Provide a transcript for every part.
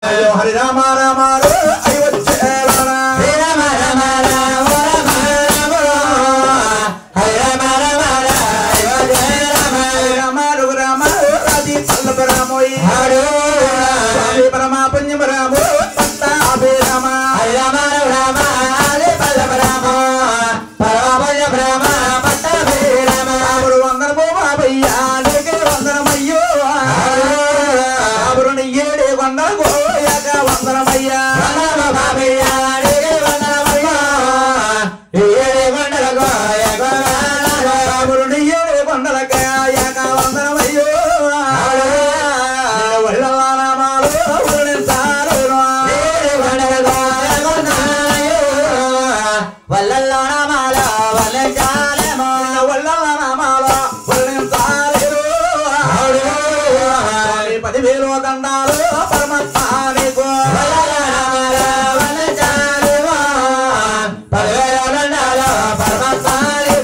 హరి రామ రామ అయి వచ్చే హరి రామ రామ రామ రామ హరి రామ రామ అయి వచ్చే రామ రామ రాజీ పల్లవ రామోయి హరి పరమ పుణ్యం రామ పట్టాభి రామ హరి రామ రామ హరి పల్లవ రామ పరమ పుణ్యం రామ పట్టాభి రామ అప్పుడు వందనము బాబయ్య నీకే వందనమయ్యో అప్పుడు నీయేడే వందనము వందనమయ్యా బాబయ్య నీకే వందనమయ్యా నీయేడే వందనగో అప్పుడు నీయేడే వందనగా యాక వందనమయ్యో వల్లలానామాలు వర్ణించారు వల్లలానామాల వర్ణించాలేమో వల్లలానామాల వర్ణించాలేరు 10,000 దండాలు పరమాత్మానికు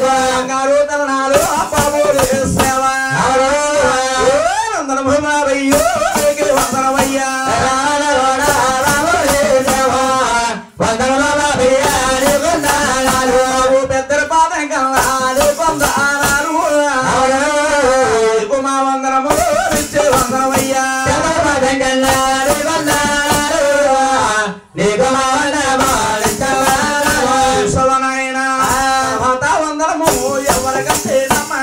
బంగారు తరణాలు బాబులు సేవ వందనమయ్యో వందనమయ్యా పెద్దల పాదం కన్నాడు పొందారు మా వందనము ఇచ్చే వందనమయ్యా నీకు మా వందనమాయన మాతా వందనము ఎవరికంటేనమ్మా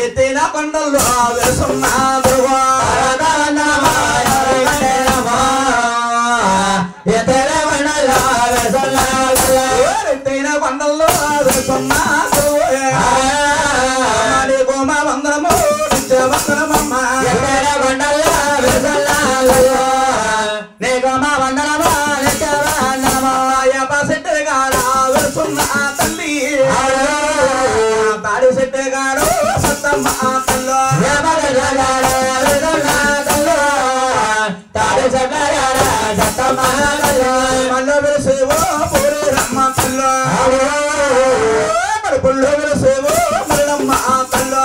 ఎత్తిన కొండల్లో వేసున్నాడు ఎత్తైన కొండల్లో వేసున్నాడు నీకు మా వందనము ఇచ్చే వందనమమ్మా కొండల్లో వేసున్నాడు నీకు మా వందనమా తల్లి తాడి సెట్టగాడు సత్తమ్మ తల్లు తాడి సెట్టగాడు సత్తమ్మ మళ్ళీ వెలిసేవో పూరి రమ్మ తల్లు మరి పుల్లు వెలిసేవో మల్లమ్మ తల్లు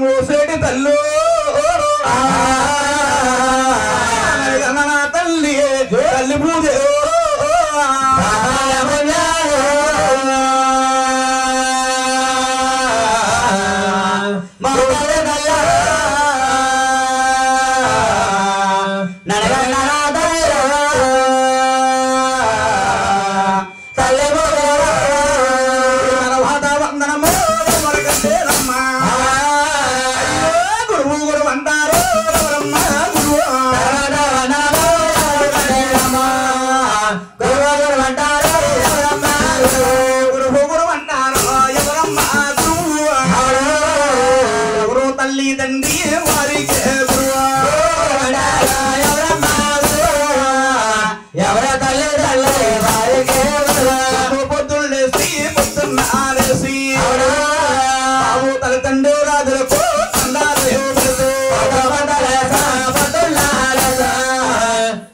మూసేటి తల్లు తల్లి తల్లి పూజ గురువు అంటారు ఎవర తల్లి తల్లి వారికి పొద్దున్నేసి పొద్దున్న ఆరేసి బాబు తల్లిదండ్రులు రాజులకు తండాలు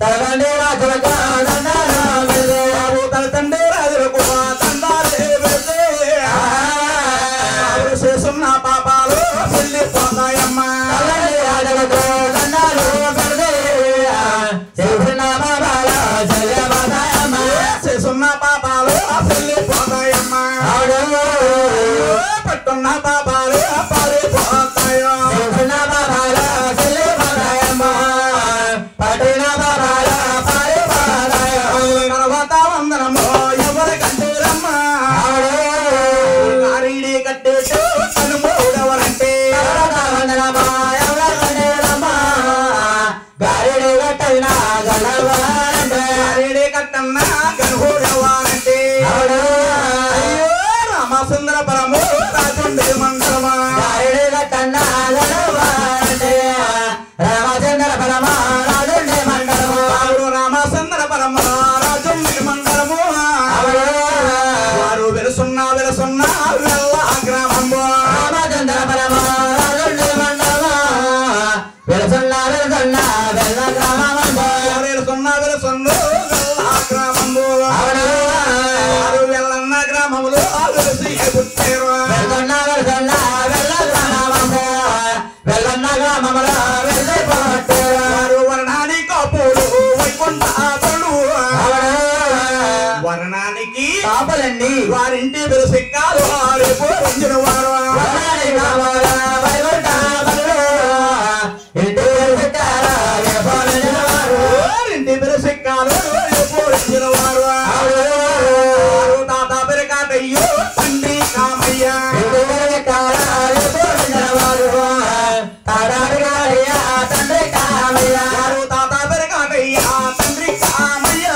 తల్లిదండ్రులు రాజులకు బాబు తల్లిదండ్రులు రాజులకు తండాలు చేస్తున్న పాపాలు చెల్లిపోతాయమ్మా చేస్తున్న పాపాలు చెల్లిపోతాయమ్మా పట్టున్న పాపాలు పారిపోతాయో తర్వాత వందనము ఎవరి కట్టేరమ్మా కారీడి కట్టేసు తను మూడవరంటే గారిడి కట్టన్నా గారిడి కట్టన్నా గనుడవారంటే రామసుందర పరము రాజుండే మండలమా గారిడి కట్టన్నా గనుడవారంటే రామచంద్ర పరమ రాజుండే మండలము రామచంద్ర పరమ రాజుండే మండలము వారు వెలుసున్నా వెలుసున్నా వెళ్ళ గ్రామము రామచంద్ర పరమ రాజుండే మండలము వెలుసున్నా వెలుసున్నా వెళ్ళ గ్రామము వెలుసున్నా వెలుసున్నా వెళ్ళ గ్రామము వారు వెళ్ళన్న గ్రామములు వెలిసి పుట్టారు వెళ్తున్నా వెలుసున్నా వెళ్ళ గ్రామము వెళ్ళన్న గ్రామములు వెళ్ళి పుట్టారు వారు వర్ణాని కాపులు వైకుంఠాపులు వర్ణానికి కాపలండి వారింటి వెలుసిక్కాలు రేపు రోజున వారు ఇంటి వెలుసిక్కాలు రేపు రోజున వారు తాత పెరకాటయ్యో తండ్రి కామయ్య తండ్రి కామయ్య తాత పెరకాటయ్య తండ్రి కామయ్య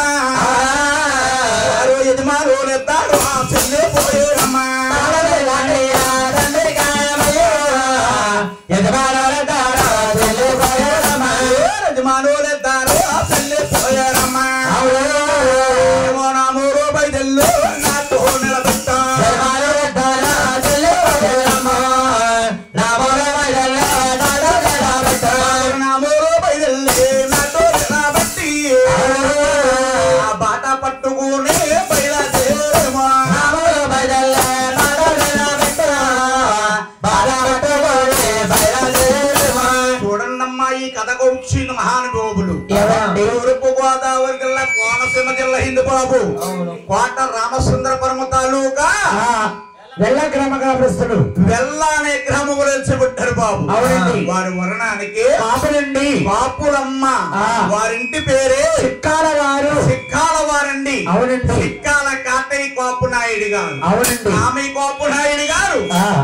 యజమాను నెత్తారు ఆ చెల్లి పోయేరమ్మా తండ్రి కామయ్య యజమాను యజమాను నెత్తారు ఆ చెల్లి పోయేరమ్మా మూడు బయలు నాతో నిలబెట్టా బాట పట్టుకుని బయలుదేరమా చూడండమ్మా ఈ కథకు వచ్చిన మహానుభావులు తూర్పు గోదావరి జిల్లా కోనసీమ జిల్లా హిందూ బాబు కోట రామచంద్ర పరమ తాలూకా వెల్ల గ్రామస్తులు వెల్ల అనే గ్రామము నిలిచిపెట్టారు బాబు వారి వర్ణానికి పాపులండి పాపులమ్మ వారింటి పేరే సిక్కాల వారు సిక్కాల వారండి అవునండి సిక్కాల కాటయ్య కోపు నాయుడు గారు అవునండి ఆమె కోపు నాయుడు గారు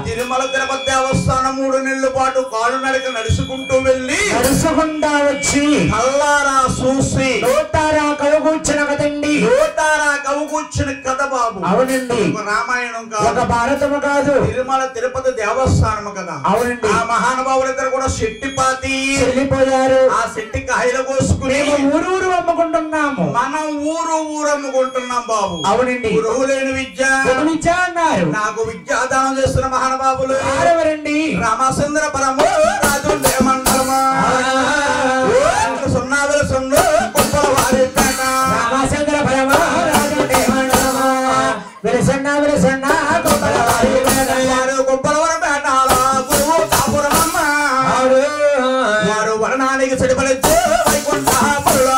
తిరుమల తిరుపతి దేవస్థానం 3 నెలల పాటు కాలు నడక నడుచుకుంటూ వెళ్ళి నడుచుకుంటా వచ్చి కల్లారా చూసి లోటారా కవుకూర్చిన కదండి లోటారా కవుకూర్చిన కథ బాబు అవునండి రామాయణం కాదు భారతము కాదు తిరుమల తిరుపతి దేవస్థానము కదా అవునండి ఆ మహానుభావులిద్దరు కూడా శెట్టిపాతి వెళ్ళిపోయారు ఆ శెట్టి కాయలు కోసుకుని ఊరూరు అమ్ముకుంటున్నాము మనం ఊరు అమ్ముకుంటున్నాం బాబు అవునండి గురువు లేని విద్య అన్నారు నాకు విద్యాదానం చేస్తున్న మహానుభావులు ఎవరండి రామచంద్ర పరము రాజుండే మండలమా సున్నాదుల సున్ను కుప్పల వారిపేట రామచంద్ర పరమ రాజుండే మండలమా వెలసన్న వెలసన్న వారు వర్ణానికి చెడిపలిచ్చు వైకుంఠాపురులో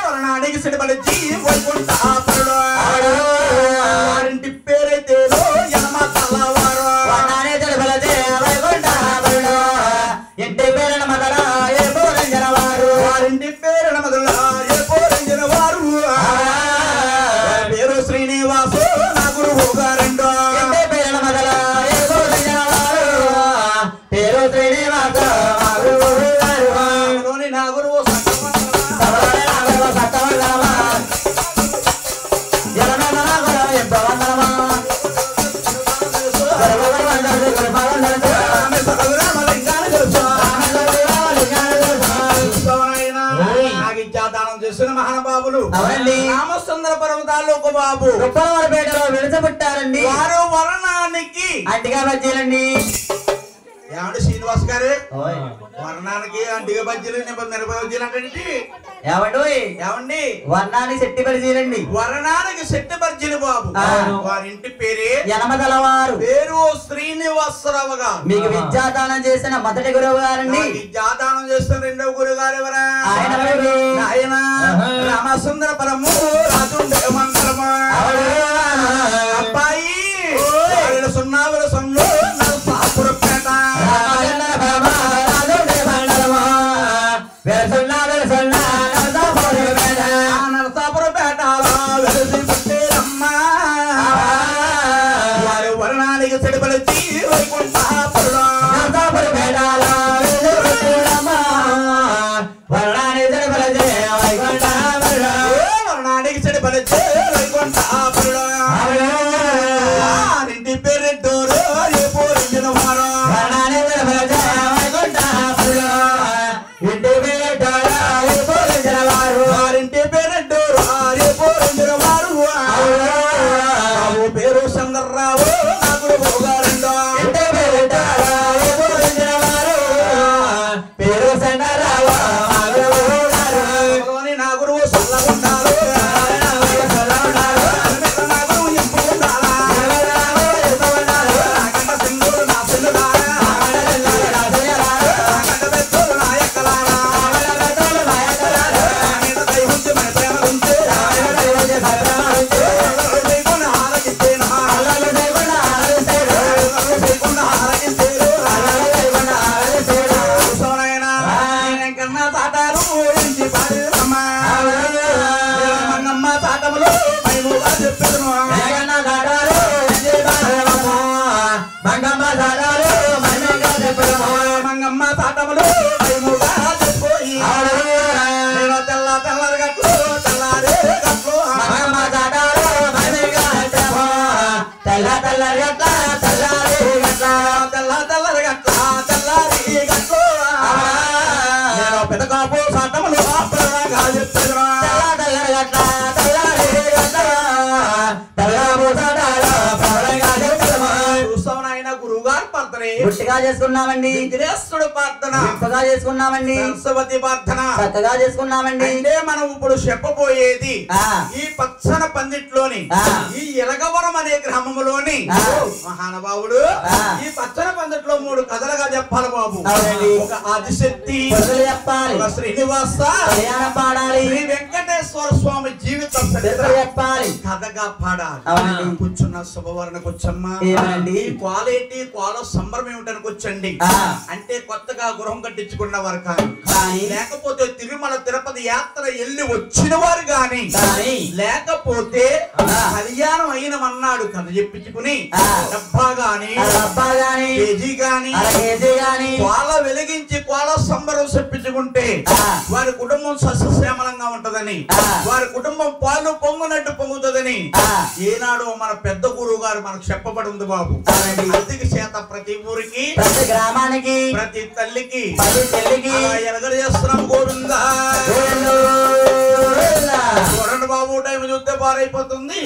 వర్ణానికి చెడిపలిచ్చి వైకుంఠాపురులో వారింటి పేరైతే యమ తలవారు ఇంటి పేరు మొదల ఏ పోరంజన వారు వారింటి పేరు మొదల ఏ పోరంజన వారు పేరు శ్రీనివాసు నా గురువు గారండో ఇంటి పేరు మొదల ఏ పోరంజన వారు పేరు శ్రీనివాస నా గురువు గారు నా గురువు సతగురామలింగా రామచంద్రపురం తాలూకు బాబు రుప్పలవారిపేటలో విడచబుట్టారండి. వారు వర్ణానికి అంటిగా బజ్జీలండి. ఏమండి శ్రీనివాస్ గారు వర్ణానికి అంటిగా బజ్జీలు మిరపకాయ బజ్జీలు అంటే ఏమండి వర్ణానికి శెట్టి బజ్జీలండి. వర్ణానికి శెట్టి బజ్జీలు బాబు వారింటి పేరే యనమదలవారు. పేరు శ్రీనివాసరావు గారు. మీకు విద్యాదానం చేసిన మొదటి గురువు గారండి. విద్యాదానం చేసిన రెండవ గురువు గారు ఎవరా? ఆయన రామసుందరపురము రాజుండే మండలము అబ్బాయి సున్నావుల సొన్ను నరసాపురపేట నరసాపురపేటలో వెలిసి పుట్టిరమ్మా. వారు వర్ణానికి చెడుపలిచి వైకుంఠాపురం నరసాపురపేటలో వర్ణానికి చెడుపలిచి వైకుంఠాపురం వర్ణానికి చెడుపలిచి వైకుంఠాపురం ఇంటి పేరు డోరు రేపు వారు వారింటి పేరు డోరు రేపు వారు పేరు చంద్రరావు నాగుడు పోగారండో పేరు చంద్రరావు నాగురు చల్లగుండారు నాగురు ఎప్పుడు ఉండాలా నాగంట సింధుడు నా పిల్లుడారా నాగంట పెద్దోడు నా ఎక్కలారా మీద దైవంచి మన ప్రేమ గుంచే దైవన ఆరగిస్తేనా దైవన ఆరగిస్తేరు సోనైనా కన్నా తాటారు ఇంటి పాడేరమ్మా మంగమ్మ తాటములు మైముగా చెప్పేదను మంగమ్మ తాటములు మైముగా చెప్పోయి నేను తెల్లరి గట్లు తెల్లారే గట్లు తెల్లరి గట్ల తెల్లరి గట్ల తెల్లారి గట్లు నేను పెదకాపు సాటములు ఆపరగా చెప్పేదను చూస్తామనాయన గురువుగారు ప్రార్థనే గుట్టిగా చేసుకున్నామండి. విఘ్నేశ్వరుడు ప్రార్థన గొప్పగా చేసుకున్నామండి. సరస్వతి ప్రార్థన చక్కగా చేసుకున్నామండి. అంటే మనం ఇప్పుడు చెప్పబోయేది ఆ ఈ పచ్చన పందిట్లోని ఈ ఎలగవరం అనే గ్రామంలోని మహానుభావుడు ఈ పచ్చన పందిట్లో 3 కథలుగా చెప్పాలి బాబు. ఒక ఆదిశక్తి చెప్పాలి, ఒక శ్రీనివాస పాడాలి, శ్రీ వెంకటేశ్వర స్వామి జీవితం చెప్పాలి, కథగా పాడాలి. అవునండి. కూర్చున్న శుభవర్ణ కూర్చమ్మా. ఏమండి క్వాలిటీ క్వాల సంబరం ఏమిటని కూర్చోండి. అంటే కొత్తగా గృహం కట్టించుకున్న వారు కానీ లేకపోతే తిరుమల తిరుపతి యాత్ర వెళ్ళి వచ్చిన వారు గాని లేకపోతే కళ్యాణం అయినమన్నాడు కథ చెప్పించుకుని డబ్బా గాని కేజీ గాని కోల వెలిగించి కోల సంబరం చెప్పించుకుంటే వారి కుటుంబం సస్యశ్యామలంగా ఉంటదని, వారి కుటుంబం పాలు పొంగునట్టు పొంగుతుందని ఏనాడు మన పెద్ద గురువు గారు మనకు చెప్పబడి ఉంది బాబు. అందుకు చేత ప్రతి ఊరికి, ప్రతి గ్రామానికి, ప్రతి తల్లికి ఎలగలు చేస్తున్నాం గోవిందా. చూడండి బాబు, టైం చూస్తే బారైపోతుంది.